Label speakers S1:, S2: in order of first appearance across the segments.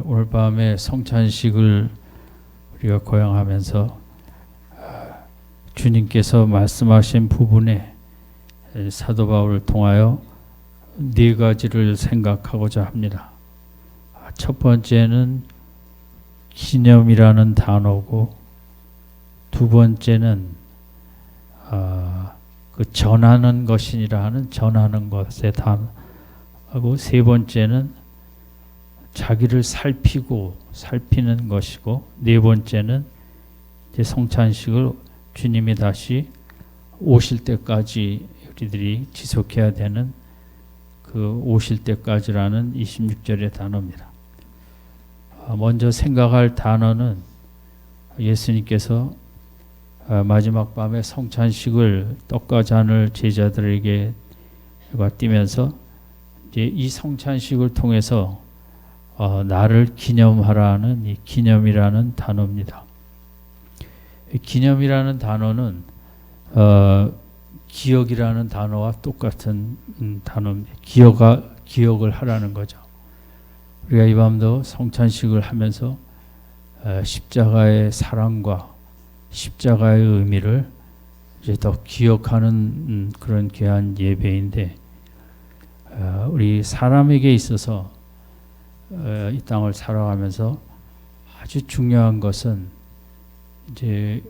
S1: 오늘 밤에 성찬식을 우리가 고향하면서 주님께서 말씀하신 부분에 사도 바울을 통하여 네 가지를 생각하고자 합니다. 첫 번째는 기념이라는 단어고, 두 번째는 그 전하는 것이니라 하는 전하는 것의 단어하고, 세 번째는 자기를 살피는 것이고, 네 번째는 이제 성찬식을 주님이 다시 오실 때까지 우리들이 지속해야 되는 그 오실 때까지라는 26절의 단어입니다. 먼저 생각할 단어는 예수님께서 마지막 밤에 성찬식을 떡과 잔을 제자들에게 띄면서 이제 이 성찬식을 통해서 나를 기념하라는 이 기념이라는 단어입니다. 기념이라는 단어는 기억이라는 단어와 똑같은 단어입니다. 기억을 하라는 거죠. 우리가 이 밤도 성찬식을 하면서 십자가의 사랑과 십자가의 의미를 이제 더 기억하는 그런 귀한 예배인데, 우리 사람에게 있어서 이 땅을 살아가면서 아주 중요한 것은 이제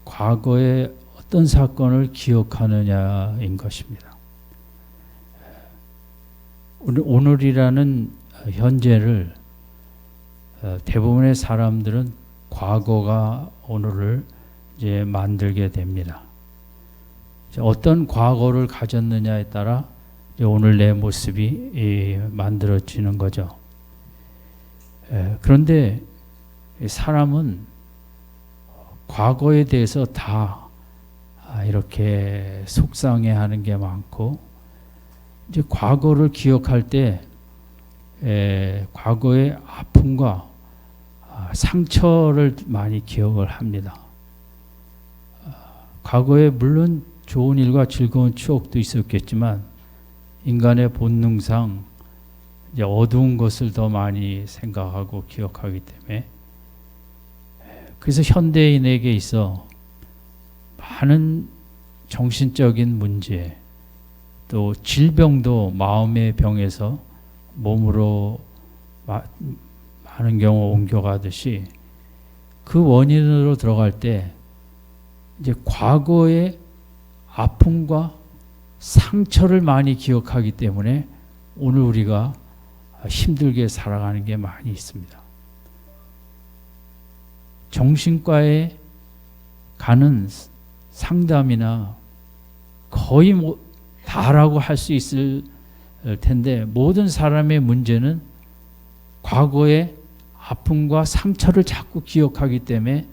S1: 과거의 어떤 사건을 기억하느냐인 것입니다. 오늘이라는 현재를 대부분의 사람들은 과거가 오늘을 이제 만들게 됩니다. 어떤 과거를 가졌느냐에 따라 이제 오늘 내 모습이 만들어지는 거죠. 그런데 사람은 과거에 대해서 다 이렇게 속상해하는 게 많고, 이제 과거를 기억할 때 과거의 아픔과 상처를 많이 기억을 합니다. 과거에 물론 좋은 일과 즐거운 추억도 있었겠지만 인간의 본능상 이제 어두운 것을 더 많이 생각하고 기억하기 때문에, 그래서 현대인에게 있어 많은 정신적인 문제, 또 질병도 마음의 병에서 몸으로 많은 경우 옮겨가듯이 그 원인으로 들어갈 때 이제 과거의 아픔과 상처를 많이 기억하기 때문에 오늘 우리가 힘들게 살아가는 게 많이 있습니다. 정신과에 가는 상담이나 거의 다라고 할 수 있을 텐데, 모든 사람의 문제는 과거의 아픔과 상처를 자꾸 기억하기 때문에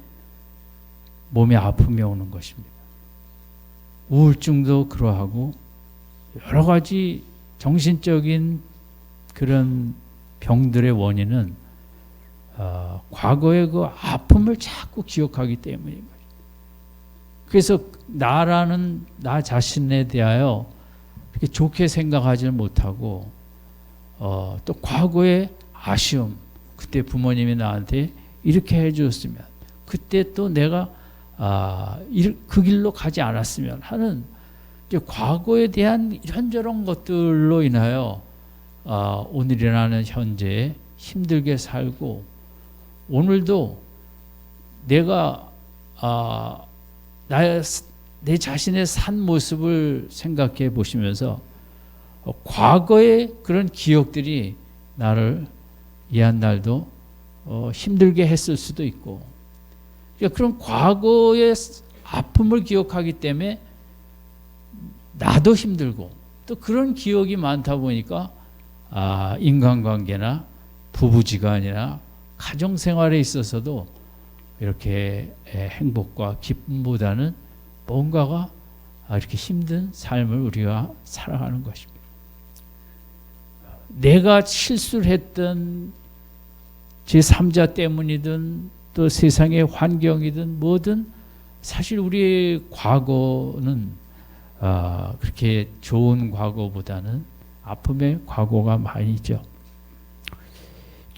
S1: 몸에 아픔이 오는 것입니다. 우울증도 그러하고 여러 가지 정신적인 그런 병들의 원인은 과거의 그 아픔을 자꾸 기억하기 때문인 거예요. 그래서 나 자신에 대하여 그렇게 좋게 생각하지 못하고, 또 과거의 아쉬움, 그때 부모님이 나한테 이렇게 해주었으면, 그때 또 내가 그 길로 가지 않았으면 하는 이제 과거에 대한 이런저런 것들로 인하여 오늘이라는 현재에 힘들게 살고, 오늘도 내가 내 자신의 산 모습을 생각해 보시면서 과거의 그런 기억들이 나를 이 한 날도 힘들게 했을 수도 있고, 그러니까 그런 과거의 아픔을 기억하기 때문에 나도 힘들고, 또 그런 기억이 많다 보니까 인간관계나 부부지간이나 가정생활에 있어서도 이렇게 행복과 기쁨보다는 뭔가가 이렇게 힘든 삶을 우리가 살아가는 것입니다. 내가 실수를 했던 제3자 때문이든 또 세상의 환경이든 뭐든, 사실 우리의 과거는 그렇게 좋은 과거보다는 아픔의 과거가 많이 있죠.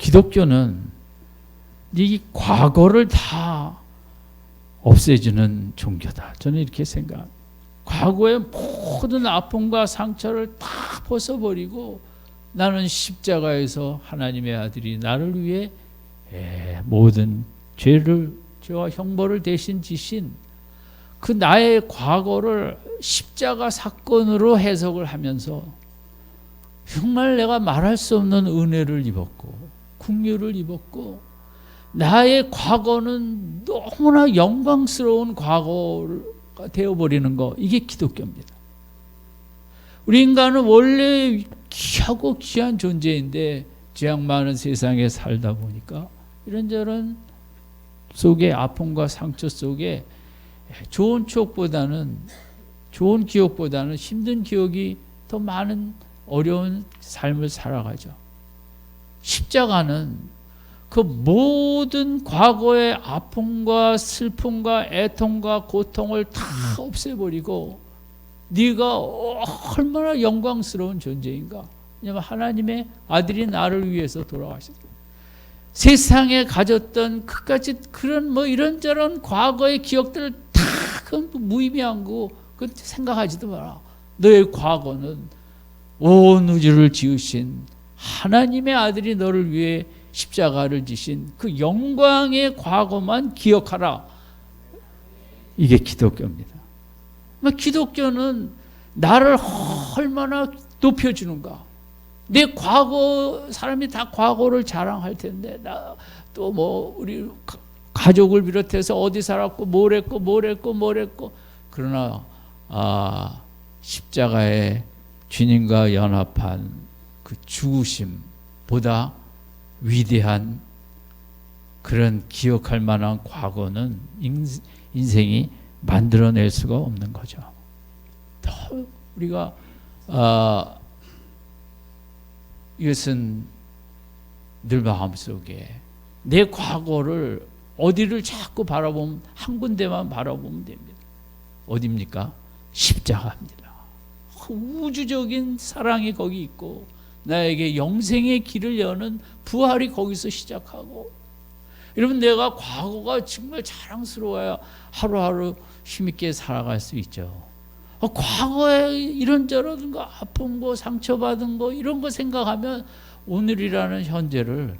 S1: 기독교는 이 과거를 다 없애주는 종교다. 저는 이렇게 생각합니다. 과거의 모든 아픔과 상처를 다 벗어버리고 나는 십자가에서 하나님의 아들이 나를 위해 모든 죄와 형벌을 대신 지신 그 나의 과거를 십자가 사건으로 해석을 하면서 정말 내가 말할 수 없는 은혜를 입었고 긍휼을 입었고 나의 과거는 너무나 영광스러운 과거가 되어버리는 거, 이게 기독교입니다. 우리 인간은 원래 귀하고 귀한 존재인데 죄악 많은 세상에 살다 보니까 이런저런 속에 아픔과 상처 속에 좋은 추억보다는, 좋은 기억보다는 힘든 기억이 더 많은 어려운 삶을 살아가죠. 십자가는 그 모든 과거의 아픔과 슬픔과 애통과 고통을 다 없애버리고 네가 얼마나 영광스러운 존재인가. 왜냐하면 하나님의 아들이 나를 위해서 돌아가셨다. 세상에 가졌던 그까지 그런 이런저런 과거의 기억들을 다 그건 무의미한 거, 그건 생각하지도 마라. 너의 과거는 온 우주를 지으신 하나님의 아들이 너를 위해 십자가를 지신 그 영광의 과거만 기억하라. 이게 기독교입니다. 기독교는 나를 얼마나 높여주는가. 내 과거, 사람이 다 과거를 자랑할 텐데 나 또 우리 가족을 비롯해서 어디 살았고 뭘 했고 그러나 십자가의 주님과 연합한 그 죽으심보다 위대한 그런 기억할 만한 과거는 인생이 만들어낼 수가 없는 거죠. 더 우리가 이것은 늘 마음속에 내 과거를 어디를 자꾸 바라보면 한 군데만 바라보면 됩니다. 어디입니까? 십자가입니다. 우주적인 사랑이 거기 있고 나에게 영생의 길을 여는 부활이 거기서 시작하고, 여러분 내가 과거가 정말 자랑스러워야 하루하루 힘있게 살아갈 수 있죠. 과거에 이런저런 거 아픈 거 상처받은 거 이런 거 생각하면 오늘이라는 현재를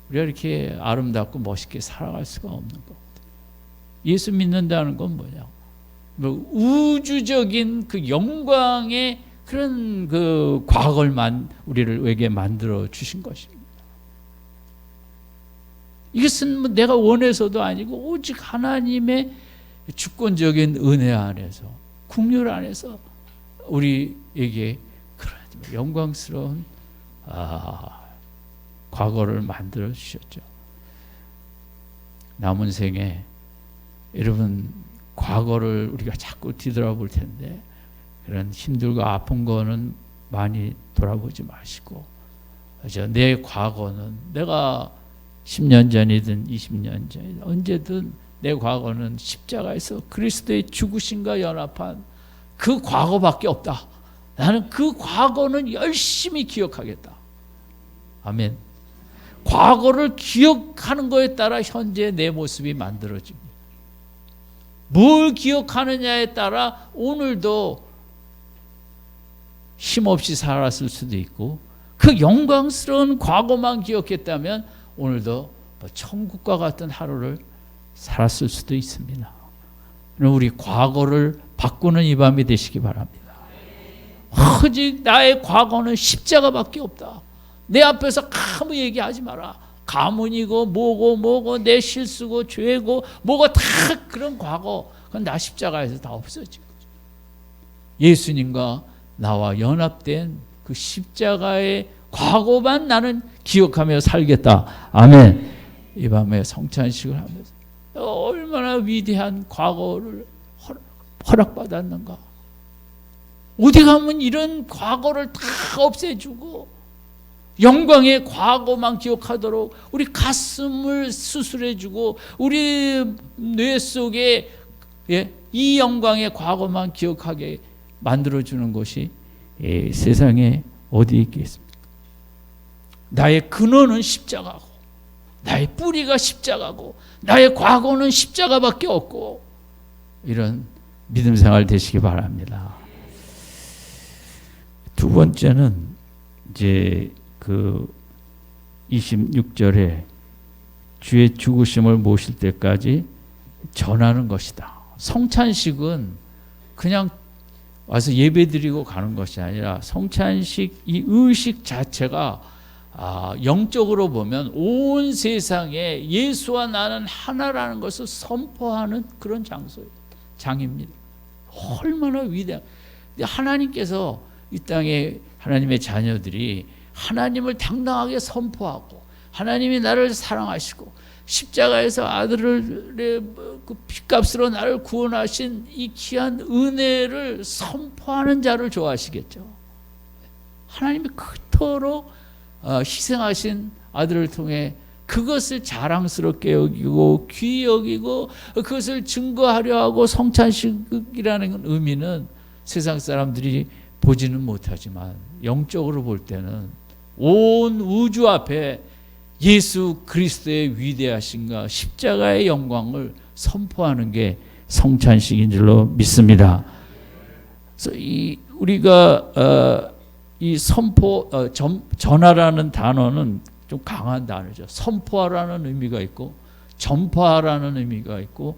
S1: 우리가 이렇게 아름답고 멋있게 살아갈 수가 없는 거거든요. 예수 믿는다는 건 뭐냐? 우주적인 그 영광의 그런 그 과거를 우리에게 만들어 주신 것입니다. 이것은 내가 원해서도 아니고 오직 하나님의 주권적인 은혜 안에서, 긍휼 안에서 우리에게 그런 영광스러운 과거를 만들어 주셨죠. 남은 생에 여러분 과거를 우리가 자꾸 뒤돌아볼 텐데 그런 힘들고 아픈 거는 많이 돌아보지 마시고, 내 과거는 내가 10년 전이든 20년 전이든 언제든 내 과거는 십자가에서 그리스도의 죽으심과 연합한 그 과거밖에 없다. 나는 그 과거는 열심히 기억하겠다. 아멘. 과거를 기억하는 것에 따라 현재 내 모습이 만들어집니다. 뭘 기억하느냐에 따라 오늘도 힘없이 살았을 수도 있고, 그 영광스러운 과거만 기억했다면 오늘도 천국과 같은 하루를 살았을 수도 있습니다. 우리 과거를 바꾸는 이 밤이 되시기 바랍니다. 오직 나의 과거는 십자가밖에 없다. 내 앞에서 아무 얘기하지 마라. 가문이고 뭐고 내 실수고 죄고 뭐가 다 그런 과거, 그건 나 십자가에서 다 없어진 거죠. 예수님과 나와 연합된 그 십자가의 과거만 나는 기억하며 살겠다. 아멘. 이 밤에 성찬식을 하면서 얼마나 위대한 과거를 허락받았는가. 어디 가면 이런 과거를 다 없애주고 영광의 과거만 기억하도록 우리 가슴을 수술해주고 우리 뇌 속에 이 영광의 과거만 기억하게 만들어주는 것이 세상에 어디 있겠습니까? 나의 근원은 십자가고, 나의 뿌리가 십자가고, 나의 과거는 십자가밖에 없고, 이런 믿음 생활 되시기 바랍니다. 두 번째는 이제 그 26절에 주의 죽으심을 모실 때까지 전하는 것이다. 성찬식은 그냥 와서 예배드리고 가는 것이 아니라 성찬식 이 의식 자체가 영적으로 보면 온 세상에 예수와 나는 하나라는 것을 선포하는 그런 장입니다. 얼마나 위대한. 하나님께서 이 땅에 하나님의 자녀들이 하나님을 당당하게 선포하고 하나님이 나를 사랑하시고 십자가에서 아들의 그 핏값으로 나를 구원하신 이 귀한 은혜를 선포하는 자를 좋아하시겠죠. 하나님이 그토록 희생하신 아들을 통해 그것을 자랑스럽게 여기고 귀히 여기고 그것을 증거하려 하고 성찬식이라는 의미는 세상 사람들이 보지는 못하지만 영적으로 볼 때는 온 우주 앞에 예수 그리스도의 위대하신가 십자가의 영광을 선포하는 게 성찬식인 줄로 믿습니다. 그래서 우리가 이 선포 전하라는 단어는 좀 강한 단어죠. 선포하라는 의미가 있고 전파하라는 의미가 있고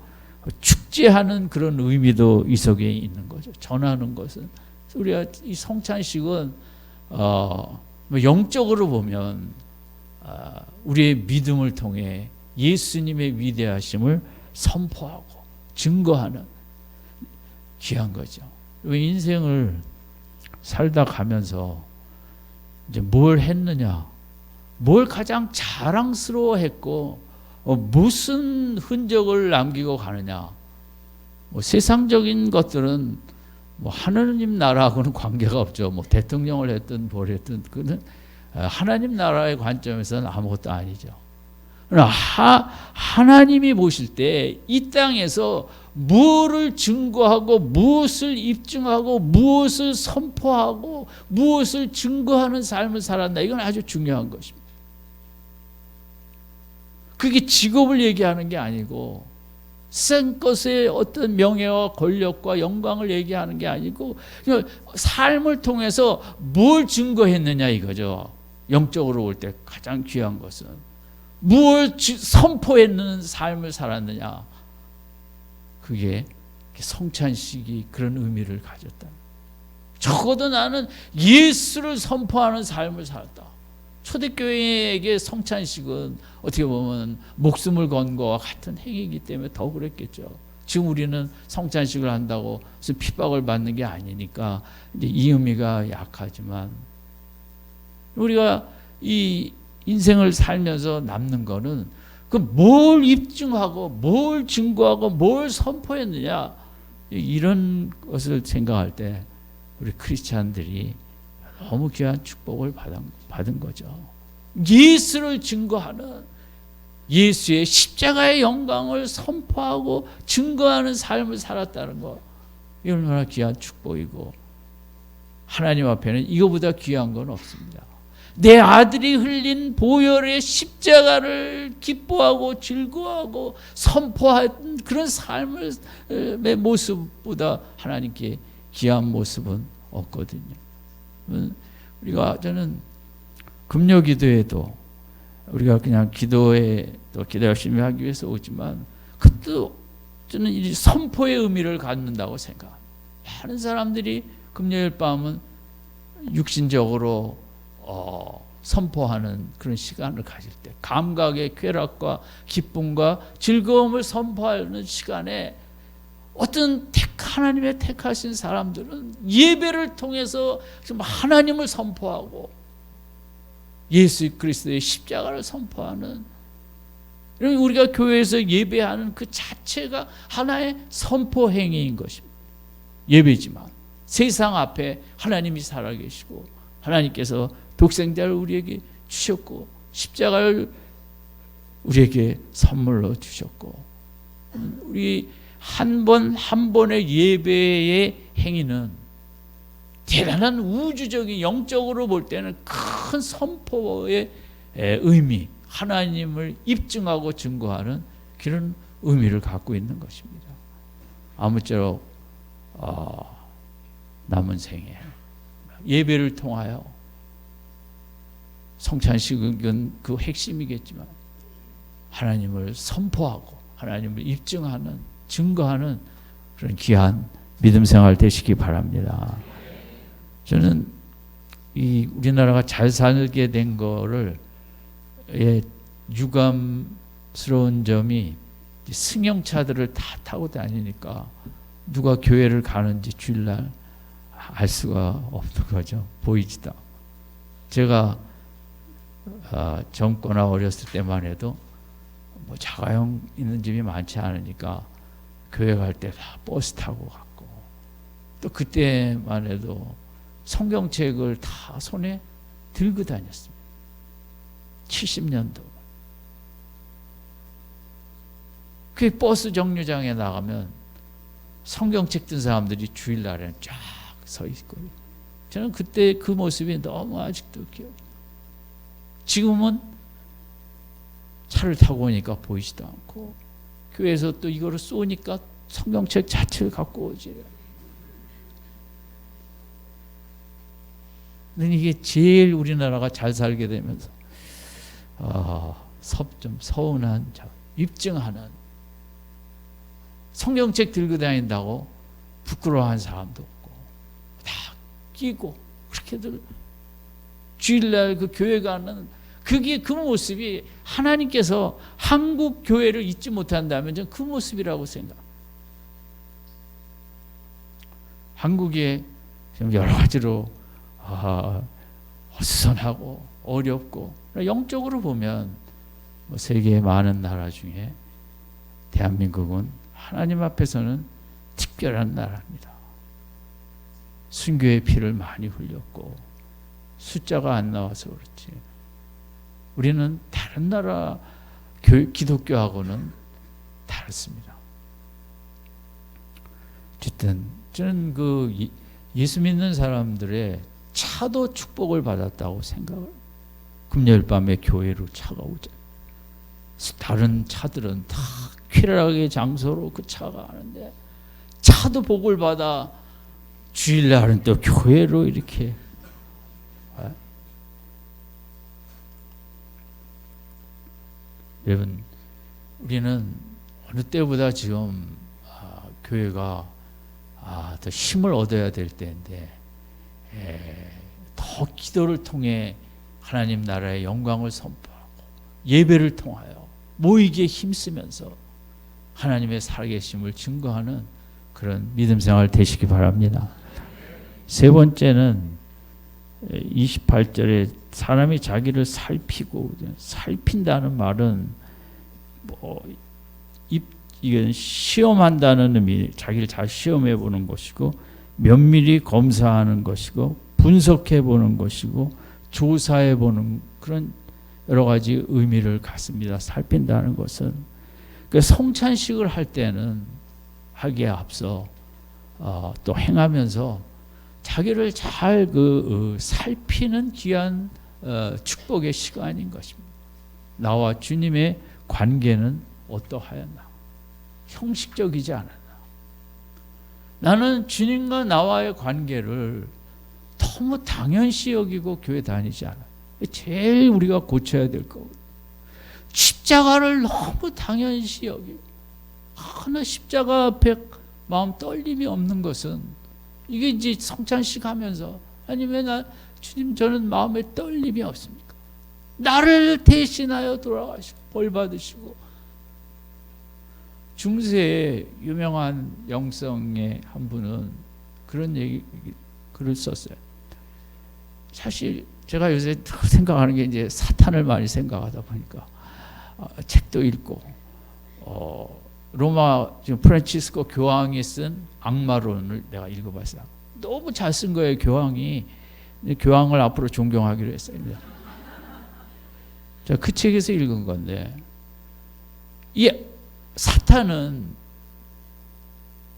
S1: 축제하는 그런 의미도 이 속에 있는 거죠. 전하는 것은 우리가 이 성찬식은 영적으로 보면 우리의 믿음을 통해 예수님의 위대하심을 선포하고 증거하는 귀한 거죠. 인생을 살다 가면서 이제 뭘 했느냐, 뭘 가장 자랑스러워했고 무슨 흔적을 남기고 가느냐. 세상적인 것들은 하나님 나라하고는 관계가 없죠. 대통령을 했든 뭘 했든 그는 하나님 나라의 관점에서는 아무것도 아니죠. 그러나 하나님이 보실 때 이 땅에서 무엇을 증거하고 무엇을 입증하고 무엇을 선포하고 무엇을 증거하는 삶을 살았나, 이건 아주 중요한 것입니다. 그게 직업을 얘기하는 게 아니고 센 것의 어떤 명예와 권력과 영광을 얘기하는 게 아니고 삶을 통해서 뭘 증거했느냐 이거죠. 영적으로 볼 때 가장 귀한 것은 무엇을 선포했는 삶을 살았느냐. 그게 성찬식이 그런 의미를 가졌다. 적어도 나는 예수를 선포하는 삶을 살았다. 초대교회에게 성찬식은 어떻게 보면 목숨을 건 것과 같은 행위이기 때문에 더 그랬겠죠. 지금 우리는 성찬식을 한다고 그래서 핍박을 받는 게 아니니까 이제 이 의미가 약하지만, 우리가 이 인생을 살면서 남는 거는 그 뭘 입증하고 뭘 증거하고 뭘 선포했느냐, 이런 것을 생각할 때 우리 크리스찬들이 너무 귀한 축복을 받은 거죠. 예수를 증거하는, 예수의 십자가의 영광을 선포하고 증거하는 삶을 살았다는 것, 이 얼마나 귀한 축복이고 하나님 앞에는 이거보다 귀한 건 없습니다. 내 아들이 흘린 보혈의 십자가를 기뻐하고 즐거워하고 선포한 그런 삶의 모습보다 하나님께 귀한 모습은 없거든요. 저는 금요 기도에도 우리가 그냥 기도에 또 기도 열심히 하기 위해서 오지만 그것도 저는 이 선포의 의미를 갖는다고 생각합니다. 많은 사람들이 금요일 밤은 육신적으로 선포하는 그런 시간을 가질 때, 감각의 쾌락과 기쁨과 즐거움을 선포하는 시간에 어떤 하나님의 택하신 사람들은 예배를 통해서 좀 하나님을 선포하고 예수 그리스도의 십자가를 선포하는, 우리가 교회에서 예배하는 그 자체가 하나의 선포 행위인 것입니다. 예배지만 세상 앞에 하나님이 살아계시고 하나님께서 독생자를 우리에게 주셨고 십자가를 우리에게 선물로 주셨고, 우리 한 번의 예배의 행위는 대단한 우주적인, 영적으로 볼 때는 큰 선포의 의미, 하나님을 입증하고 증거하는 그런 의미를 갖고 있는 것입니다. 아무쪼록 남은 생에 예배를 통하여 성찬식은 그 핵심이겠지만 하나님을 선포하고 하나님을 입증하는 증거하는 그런 귀한 믿음 생활 되시기 바랍니다. 저는 이 우리나라가 잘 살게 된 거를 유감스러운 점이 승용차들을 다 타고 다니니까 누가 교회를 가는지 주일날 알 수가 없는 거죠. 보이지도 않고. 제가 젊거나 어렸을 때만 해도 뭐 자가용 있는 집이 많지 않으니까 교회 갈 때 다 버스 타고 갔고, 또 그때만 해도 성경책을 다 손에 들고 다녔습니다. 70년도. 그 버스 정류장에 나가면 성경책 든 사람들이 주일날에는 쫙 서 있고, 저는 그때 그 모습이 너무 아직도 기억이. 지금은 차를 타고 오니까 보이지도 않고, 교회에서 또 이거를 쏘니까 성경책 자체를 갖고 오지. 근데 이게 제일 우리나라가 잘 살게 되면서 좀 서운한 자, 입증하는, 성경책 들고 다닌다고 부끄러워한 사람도 없고 다 끼고 그렇게들 주일날 그 교회 가는 그게 그 모습이 하나님께서 한국 교회를 잊지 못한다면 저는 그 모습이라고 생각. 한국에 여러 가지로 어수선하고 어렵고, 영적으로 보면 세계의 많은 나라 중에 대한민국은 하나님 앞에서는 특별한 나라입니다. 순교의 피를 많이 흘렸고 숫자가 안 나와서 그렇지, 우리는 다른 나라 기독교하고는 다릅니다. 어쨌든 저는 그 예수 믿는 사람들의 차도 축복을 받았다고 생각을. 금요일 밤에 교회로 차가 오죠. 다른 차들은 다 쾌락의 장소로 그 차가 가는데 차도 복을 받아 주일날은 또 교회로 이렇게. 여러분, 우리는 어느 때보다 지금 교회가 더 힘을 얻어야 될 때인데, 더 기도를 통해 하나님 나라의 영광을 선포하고 예배를 통하여 모이기에 힘쓰면서 하나님의 살아계심을 증거하는 그런 믿음 생활 되시기 바랍니다. 세 번째는 28절에 사람이 자기를 살피고, 살핀다는 말은 이건 시험한다는 의미, 자기를 잘 시험해 보는 것이고, 면밀히 검사하는 것이고, 분석해 보는 것이고, 조사해 보는 그런 여러 가지 의미를 갖습니다. 살핀다는 것은. 성찬식을 할 때는 하기에 앞서 또 행하면서 자기를 잘 살피는 귀한 축복의 시간인 것입니다. 나와 주님의 관계는 어떠하였나? 형식적이지 않았나? 나는 주님과 나와의 관계를 너무 당연시 여기고 교회 다니지 않아. 제일 우리가 고쳐야 될 거거든요. 십자가를 너무 당연시 여기고, 하나 십자가 앞에 마음 떨림이 없는 것은, 이게 이제 성찬식 하면서, 아니 왜 주님 저는 마음에 떨림이 없습니까? 나를 대신하여 돌아가시고 벌 받으시고. 중세의 유명한 영성의 한 분은 그런 글을 썼어요. 사실 제가 요새 생각하는 게 이제 사탄을 많이 생각하다 보니까 책도 읽고, 로마 지금 프란치스코 교황이 쓴 악마론을 내가 읽어봤어요. 너무 잘 쓴 거예요. 교황을 앞으로 존경하기로 했어요. 제가 그 책에서 읽은 건데, 이 사탄은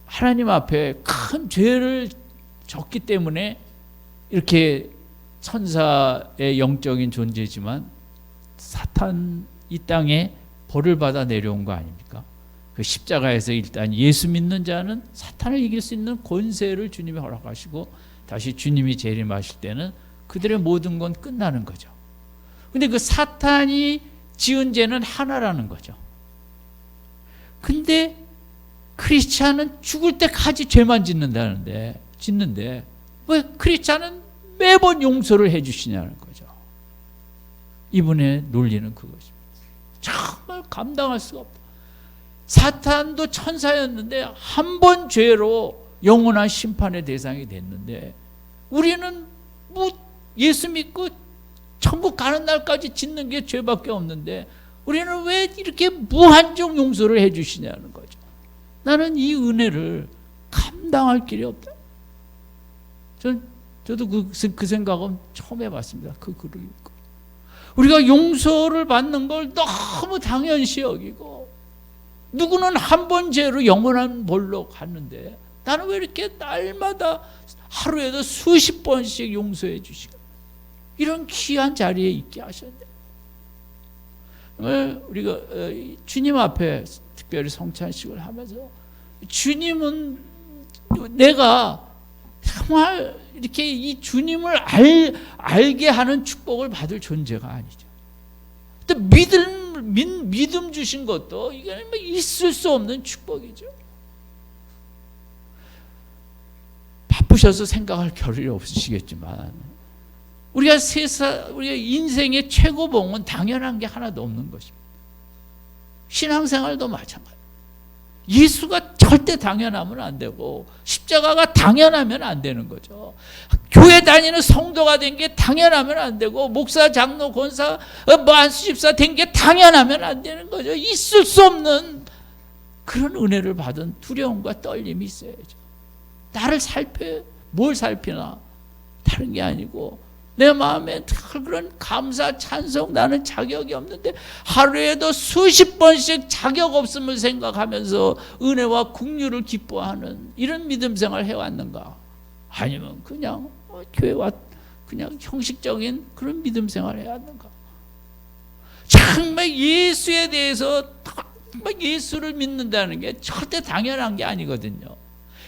S1: 하나님 앞에 큰 죄를 졌기 때문에 이렇게 천사의 영적인 존재지만, 사탄 이 땅에 벌을 받아 내려온 거 아닙니까? 그 십자가에서 일단 예수 믿는 자는 사탄을 이길 수 있는 권세를 주님이 허락하시고 다시 주님이 재림하실 때는 그들의 모든 건 끝나는 거죠. 근데 그 사탄이 지은 죄는 하나라는 거죠. 근데 크리스찬은 죽을 때까지 죄만 짓는데 왜 크리스찬은 매번 용서를 해 주시냐는 거죠. 이분의 논리는 그것입니다. 정말 감당할 수가 없다. 사탄도 천사였는데 한 번 죄로 영원한 심판의 대상이 됐는데 우리는 뭐 예수 믿고 천국 가는 날까지 짓는 게 죄밖에 없는데 우리는 왜 이렇게 무한정 용서를 해 주시냐는 거죠. 나는 이 은혜를 감당할 길이 없다. 저도 그 생각은 처음 해봤습니다. 그 글을 읽고. 우리가 용서를 받는 걸 너무 당연시 여기고 누구는 한 번 죄로 영원한 벌로 갔는데 나는 왜 이렇게 날마다 하루에도 수십 번씩 용서해 주시고 이런 귀한 자리에 있게 하셨는데 우리가 주님 앞에 특별히 성찬식을 하면서 주님은 내가 정말 이렇게 이 주님을 알게 하는 축복을 받을 존재가 아니죠. 또 믿음 주신 것도 이게 있을 수 없는 축복이죠. 바쁘셔서 생각할 겨를이 없으시겠지만 우리가 인생의 최고봉은 당연한 게 하나도 없는 것입니다. 신앙생활도 마찬가지. 예수가 절대 당연하면 안 되고 십자가가 당연하면 안 되는 거죠. 교회 다니는 성도가 된 게 당연하면 안 되고 목사, 장로, 권사, 안수집사 된 게 당연하면 안 되는 거죠. 있을 수 없는 그런 은혜를 받은 두려움과 떨림이 있어야죠. 나를 뭘 살피나 다른 게 아니고 내 마음에 그런 감사, 찬송, 나는 자격이 없는데 하루에도 수십 번씩 자격 없음을 생각하면서 은혜와 긍휼을 기뻐하는 이런 믿음 생활 해왔는가? 아니면 그냥 교회 그냥 형식적인 그런 믿음 생활 해왔는가? 정말 예수에 대해서 정말 예수를 믿는다는 게 절대 당연한 게 아니거든요.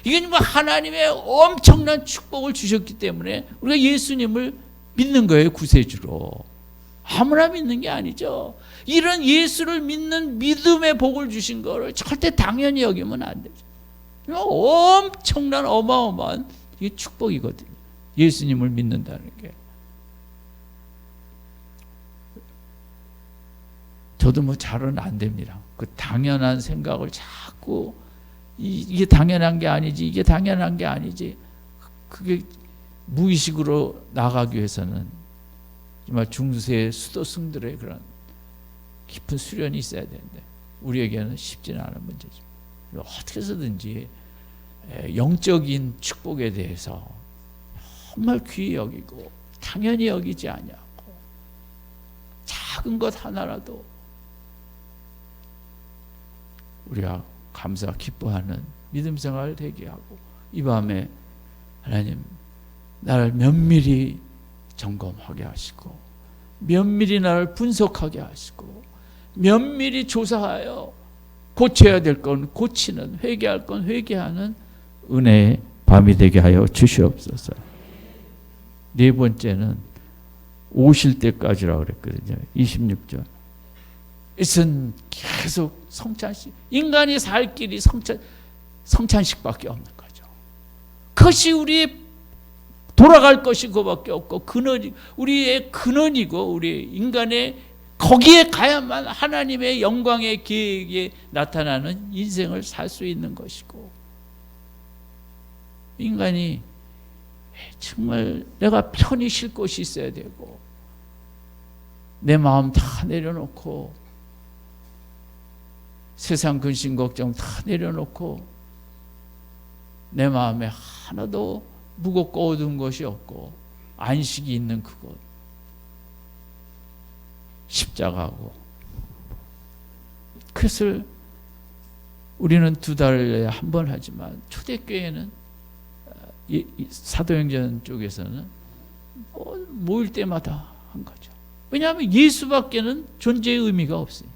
S1: 이게 하나님의 엄청난 축복을 주셨기 때문에 우리가 예수님을 믿는 거예요. 구세주로. 아무나 믿는 게 아니죠. 이런 예수를 믿는 믿음의 복을 주신 거를 절대 당연히 여기면 안 되죠. 엄청난 어마어마한 이게 축복이거든요. 예수님을 믿는다는 게. 저도 뭐 잘은 안 됩니다. 그 당연한 생각을 자꾸 이게 당연한 게 아니지, 이게 당연한 게 아니지. 그게 무의식으로 나가기 위해서는 정말 중세 수도승들의 그런 깊은 수련이 있어야 되는데 우리에게는 쉽지는 않은 문제죠. 어떻게 해서든지 영적인 축복에 대해서 정말 귀히 여기고 당연히 여기지 아니하고 작은 것 하나라도 우리가 감사 기뻐하는 믿음 생활을 되게 하고 이 밤에 하나님 나를 면밀히 점검하게 하시고 면밀히 나를 분석하게 하시고 면밀히 조사하여 고쳐야 될 건 고치는 회개할 건 회개하는 은혜의 밤이 되게 하여 주시옵소서. 네 번째는 오실 때까지라고 그랬거든요. 26절. 이것은 계속 성찬식. 인간이 살 길이 성찬식밖에 없는 거죠. 그것이 우리의 돌아갈 것이 그거밖에 없고 우리의 근원이고 우리 인간의 거기에 가야만 하나님의 영광의 계획에 나타나는 인생을 살 수 있는 것이고 인간이 정말 내가 편히 쉴 곳이 있어야 되고 내 마음 다 내려놓고 세상 근심 걱정 다 내려놓고 내 마음에 하나도 무겁고 어두운 것이 없고 안식이 있는 그곳 십자가고 그것을 우리는 2달에 한 번 하지만 초대교회는 사도행전 쪽에서는 모일 때마다 한 거죠. 왜냐하면 예수밖에는 존재의 의미가 없으니까.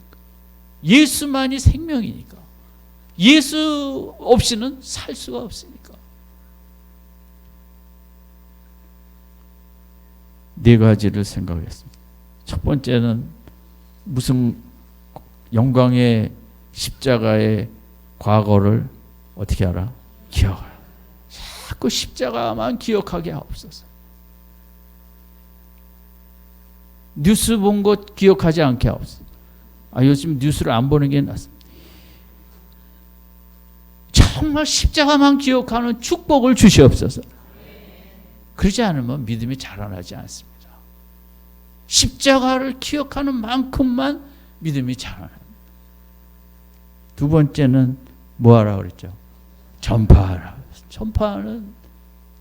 S1: 예수만이 생명이니까. 예수 없이는 살 수가 없으니까. 네 가지를 생각했습니다. 첫 번째는 무슨 영광의 십자가의 과거를 어떻게 알아? 기억하라. 자꾸 십자가만 기억하게 하옵소서. 뉴스 본 것 기억하지 않게 하옵소서. 요즘 뉴스를 안 보는 게 낫습니다. 정말 십자가만 기억하는 축복을 주시옵소서. 그러지 않으면 믿음이 자라나지 않습니다. 십자가를 기억하는 만큼만 믿음이 자라납니다. 두 번째는 뭐 하라 그랬죠? 전파하라. 전파는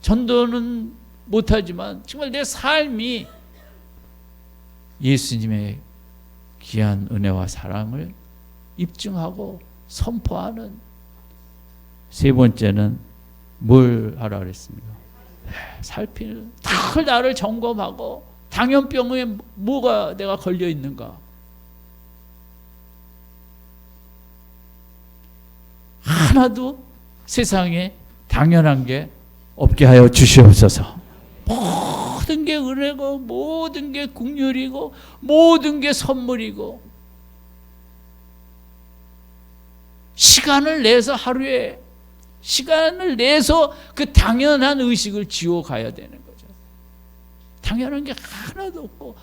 S1: 전도는 못하지만 정말 내 삶이 예수님의 귀한 은혜와 사랑을 입증하고 선포하는. 세 번째는 뭘 하라 그랬습니까? 살피는, 늘 나를 점검하고 당연병에 뭐가 내가 걸려 있는가. 하나도 세상에 당연한 게 없게 하여 주시옵소서. 모든 게 은혜고 모든 게 긍휼이고 모든 게 선물이고, 시간을 내서 하루에 시간을 내서 그 당연한 의식을 지워가야 되는 거죠. 당연한 게 하나도 없고,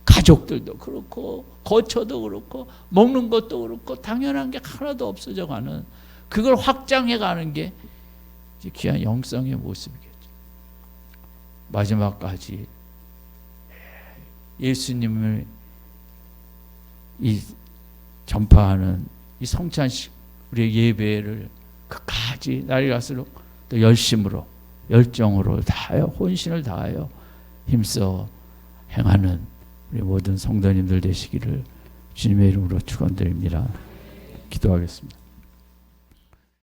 S1: 가족들도 그렇고 거처도 그렇고 먹는 것도 그렇고 당연한 게 하나도 없어져 가는, 그걸 확장해 가는 게 귀한 영성의 모습이겠죠. 마지막까지 예수님을 이 전파하는 이 성찬식, 우리의 예배를 끝까지 날이 갈수록 또 열심으로 열정으로 다하여 혼신을 다하여 힘써 행하는 우리 모든 성도님들 되시기를 주님의 이름으로 축원드립니다. 기도하겠습니다.